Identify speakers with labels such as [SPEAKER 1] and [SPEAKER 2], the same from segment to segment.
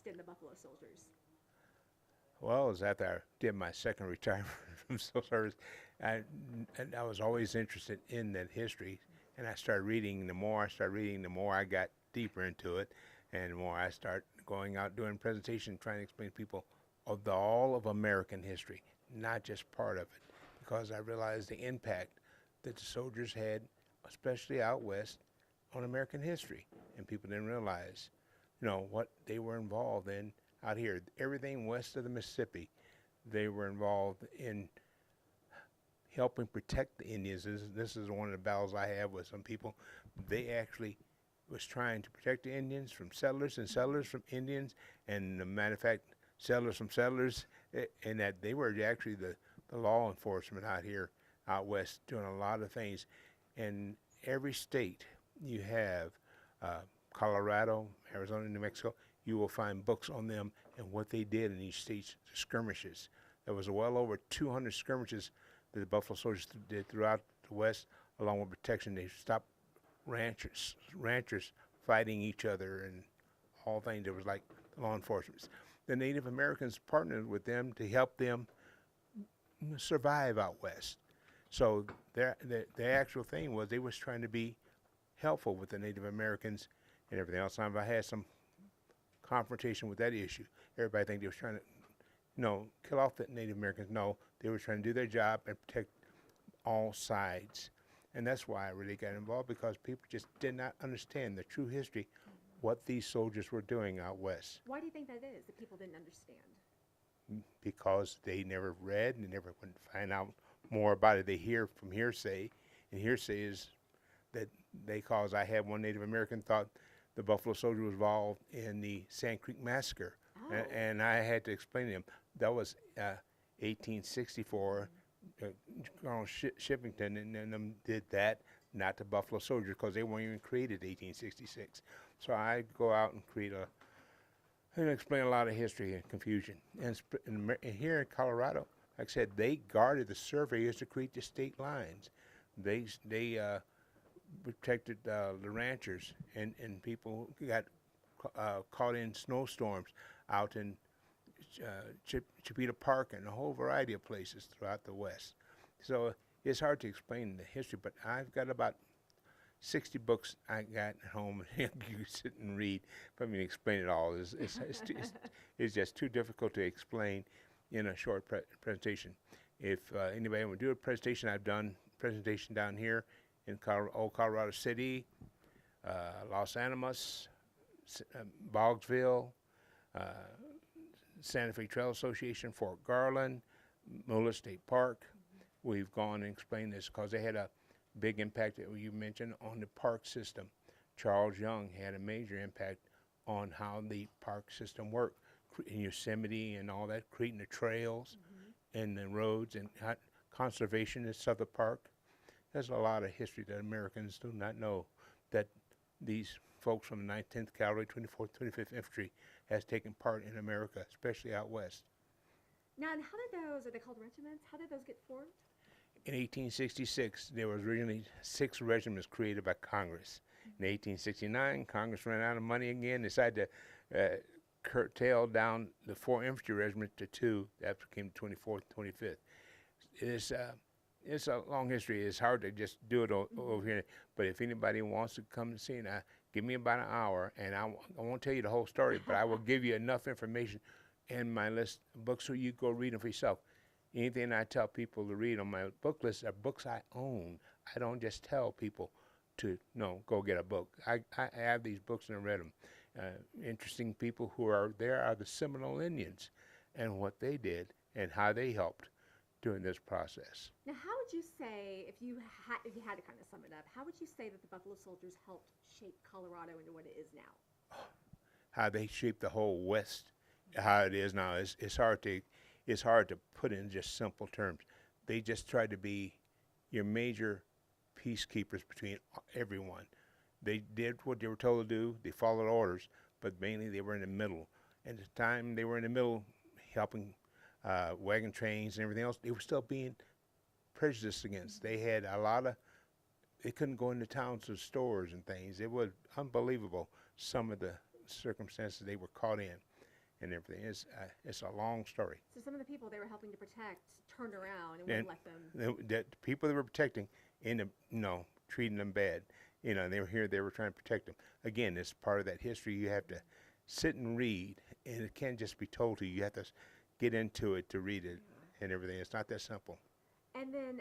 [SPEAKER 1] West in the Buffalo Soldiers?
[SPEAKER 2] Well, it was after I did my second retirement from civil service, I, and I was always interested in that history, and I started reading. The more I started reading, the more I got deeper into it, and the more I start going out doing presentations, trying to explain to people of the all of American history, not just part of it, because I realized the impact that the soldiers had, especially out west, on American history, and people didn't realize, what they were involved in out here. Everything west of the Mississippi, they were involved in helping protect the Indians. This is one of the battles I have with some people. They actually was trying to protect the Indians from settlers and settlers from Indians, and the matter of fact, settlers from settlers, and that they were actually the law enforcement out here, out west, doing a lot of things. In every state you have, uh, Colorado, Arizona, New Mexico, you will find books on them and what they did in these states, skirmishes. There was well over 200 skirmishes that the Buffalo Soldiers did throughout the West, along with protection. They stopped ranchers fighting each other and all things. It was like law enforcement. The Native Americans partnered with them to help them survive out west. So the actual thing was they was trying to be helpful with the Native Americans and everything else. Now, if I had some confrontation with that issue, everybody think they was trying to, kill off the Native Americans. No, they were trying to do their job and protect all sides. And that's why I really got involved, because people just did not understand the true history, what these soldiers were doing out west,
[SPEAKER 1] Why do you think that is, that people didn't understand?
[SPEAKER 2] because they never read and they never would find out more about it. They hear from hearsay, and hearsay is that cause I had one Native American thought the Buffalo Soldier was involved in the Sand Creek Massacre,
[SPEAKER 1] Oh.
[SPEAKER 2] and I had to explain to him that was 1864. Colonel Shippington and them did that, not the Buffalo Soldier, because they weren't even created 1866. So I go out and and explain a lot of history and confusion. And here in Colorado, like I said, they guarded the surveyors to create the state lines. They protected the ranchers, and people got caught in snowstorms out in Chipeta Park and a whole variety of places throughout the West. So it's hard to explain the history, but I've got about 60 books I got at home. You sit and read for me to explain it all. It's just too difficult to explain in a short presentation. If anybody want to do a presentation, I've done a presentation down here in old Colorado City, Los Animas, Boggsville, uh, Santa Fe Trail Association, Fort Garland, Mola State Park. We've gone and explained this because they had a big impact that you mentioned on the park system. Charles Young had a major impact on how the park system worked in Yosemite and all that, creating the trails and the roads and conservationists of the park. There's a lot of history that Americans do not know, that these folks from the 19th Cavalry, 24th, 25th Infantry has taken part in America, especially out west.
[SPEAKER 1] Now, and how did those, are they called regiments? How did those get formed?
[SPEAKER 2] In 1866, there was originally 6 regiments created by Congress. In 1869, Congress ran out of money again, decided to curtail down the 4 infantry regiments to 2. That became 24th, 25th. It's a long history. It's hard to just do it over here. But if anybody wants to come and see it, give me about an hour, and I won't tell you the whole story, but I will give you enough information in my list of books so you go read them for yourself. Anything I tell people to read on my book list are books I own. I don't just tell people to go get a book. I have these books and I read them. Interesting people who are there are the Seminole Indians and what they did and how they helped during this process.
[SPEAKER 1] Now, how would you say, if you had to kind of sum it up, how would you say that the Buffalo Soldiers helped shape Colorado into what it is now?
[SPEAKER 2] How they shaped the whole West, how it is now, it's hard to put in just simple terms. They just tried to be your major peacekeepers between everyone. They did what they were told to do. They followed orders, but mainly they were in the middle. And at the time they were in the middle, helping wagon trains and everything else, they were still being prejudiced against. They had a lot of, they couldn't go into towns or stores and things. It was unbelievable, some of the circumstances they were caught in. and everything. It's a long story.
[SPEAKER 1] So some of the people they were helping to protect turned around and
[SPEAKER 2] And
[SPEAKER 1] wouldn't let them.
[SPEAKER 2] the people they were protecting ended up, treating them bad. They were here, they were trying to protect them. Again, it's part of that history. You have to sit and read, and it can't just be told to you. You have to get into it to read it and everything. It's not that simple.
[SPEAKER 1] And then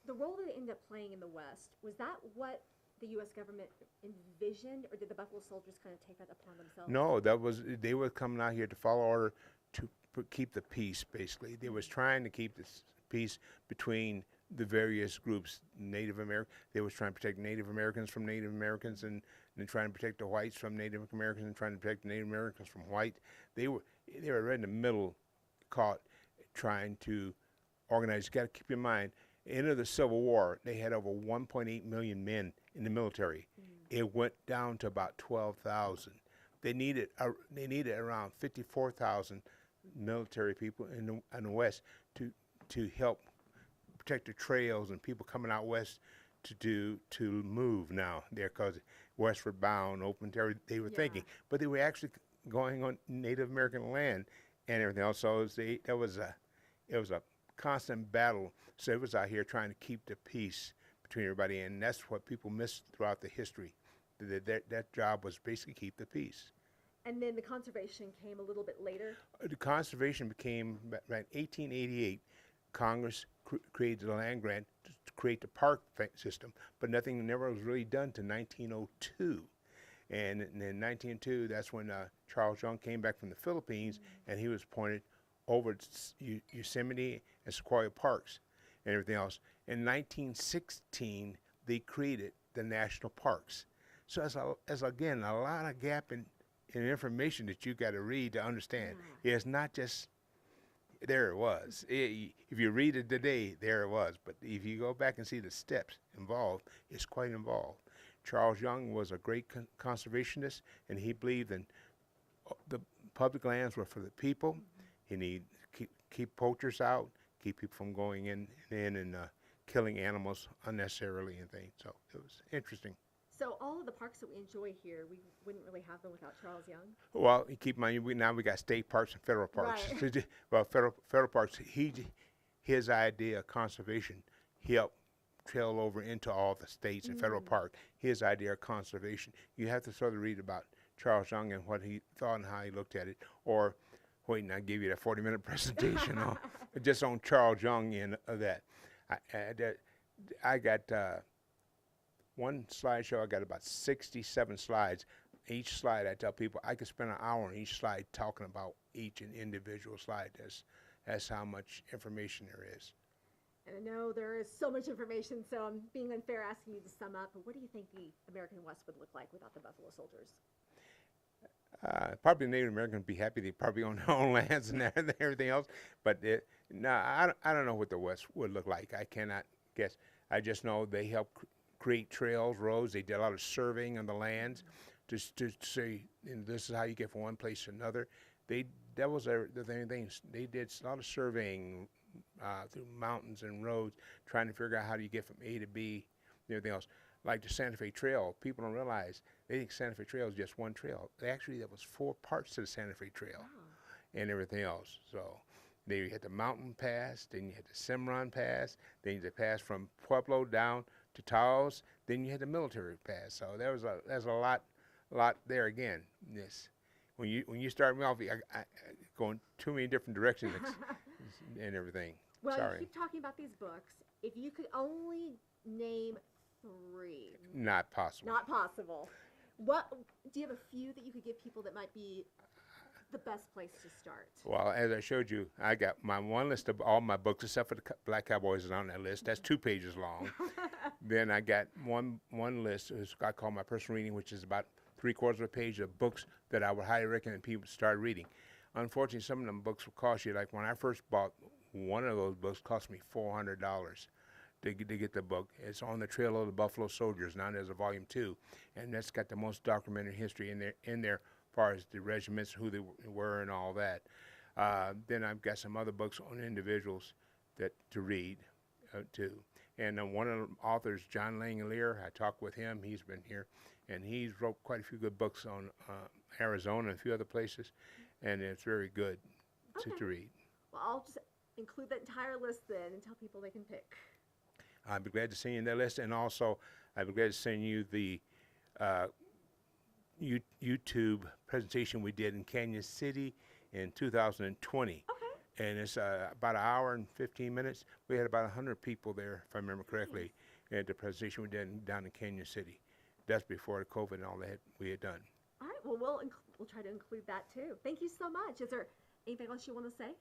[SPEAKER 1] the role that they ended up playing in the West, was that what the U.S. government envisioned, or did the Buffalo Soldiers kind of take that upon themselves?
[SPEAKER 2] No, they were coming out here to follow order to keep the peace. Basically, they was trying to keep this peace between the various groups. Native American, they was trying to protect Native Americans from Native Americans, and trying to protect the whites from Native Americans, and trying to protect the Native Americans from white. They were right in the middle, caught trying to organize. You got to keep in mind, end of the Civil War, they had over 1.8 million men in the military. It went down to about 12,000. They needed around 54,000 military people in the West to help protect the trails and people coming out west to move now there, because westward bound, open territory. They were thinking, but they were actually going on Native American land and everything else. So it was a constant battle. So it was out here trying to keep the peace between everybody, and that's what people missed throughout the history. That job was basically keep the peace.
[SPEAKER 1] And then the conservation came a little bit later.
[SPEAKER 2] The conservation became, right, 1888, Congress created a land grant to create the park system, but nothing never was really done to 1902. And in 1902, that's when Charles Young came back from the Philippines, and he was appointed over Yosemite and Sequoia Parks and everything else. In 1916, they created the national parks. So as again, a lot of gap in information that you got to read to understand. It's not just there it was. If you read it today, there it was. But if you go back and see the steps involved, it's quite involved. Charles Young was a great conservationist, and he believed in the public lands were for the people. He need keep poachers out, keep people from going in and killing animals unnecessarily and things. So it was interesting.
[SPEAKER 1] So all of the parks that we enjoy here, we wouldn't really have them without Charles Young.
[SPEAKER 2] Well, you keep in mind, now we got state parks and federal parks.
[SPEAKER 1] Right.
[SPEAKER 2] Well, federal parks, his idea of conservation helped trail over into all the states and federal park. His idea of conservation. You have to sort of read about Charles Young and what he thought and how he looked at it. Or wait, and I give you that 40-minute presentation on just on Charles Young and that. I got one slideshow. I got about 67 slides. Each slide, I tell people, I could spend an hour on each slide talking about each individual slide. That's how much information there is.
[SPEAKER 1] And I know there is so much information, so I'm being unfair asking you to sum up, but what do you think the American West would look like without the Buffalo Soldiers?
[SPEAKER 2] Probably Native Americans would be happy. They probably own their own lands and everything else. But no, I don't know what the West would look like. I cannot guess. I just know they helped create trails, roads. They did a lot of surveying on the lands to say, this is how you get from one place to another. That was the thing. They did a lot of surveying through mountains and roads, trying to figure out how do you get from A to B and everything else. Like the Santa Fe Trail, people don't realize they think Santa Fe Trail is just one trail. Actually, there was 4 parts to the Santa Fe Trail and everything else. So you had the mountain pass, then you had the Cimarron Pass, then you had the pass from Pueblo down to Taos, then you had the military pass. So there's a lot there again. This when you start me off, I going too many different directions and everything.
[SPEAKER 1] Well,
[SPEAKER 2] Sorry.
[SPEAKER 1] you keep talking about these books. If you could only name 3.
[SPEAKER 2] Not possible.
[SPEAKER 1] Not possible. What do you have a few that you could give people that might be the best place to start?
[SPEAKER 2] Well, as I showed you, I got my one list of all my books, except for the Black Cowboys is on that list. That's 2 pages long. Then I got one list, I call my personal reading, which is about 3/4 of a page of books that I would highly recommend people start reading. Unfortunately, some of them books will cost you, like when I first bought one of those books, cost me $400 to get the book. It's On the Trail of the Buffalo Soldiers. Now there's a volume 2, and that's got the most documented history in there as far as the regiments, who they were, and all that. Then I've got some other books on individuals to read too. And one of the authors, John Langelier, I talked with him. He's been here, and he's wrote quite a few good books on Arizona and a few other places. and it's very good to
[SPEAKER 1] Okay.
[SPEAKER 2] read.
[SPEAKER 1] Well, I'll just include that entire list then and tell people they can pick.
[SPEAKER 2] I'd be glad to send you that list, and also I'd be glad to send you the uh, YouTube presentation we did in Canyon City in 2020.
[SPEAKER 1] Okay.
[SPEAKER 2] And it's about an hour and 15 minutes. We had about 100 people there, if I remember correctly, at the presentation we did down in Canyon City. That's before the COVID and all that we had done.
[SPEAKER 1] All right. Well, we'll try to include that too. Thank you so much. Is there anything else you want to say?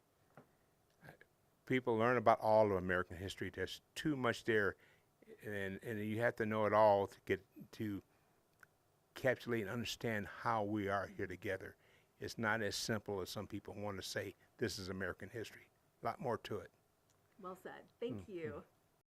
[SPEAKER 2] People learn about all of American history. There's too much there, and you have to know it all to get to encapsulate and understand how we are here together. It's not as simple as some people want to say, this is American history. A lot more to it.
[SPEAKER 1] Well said. Thank you.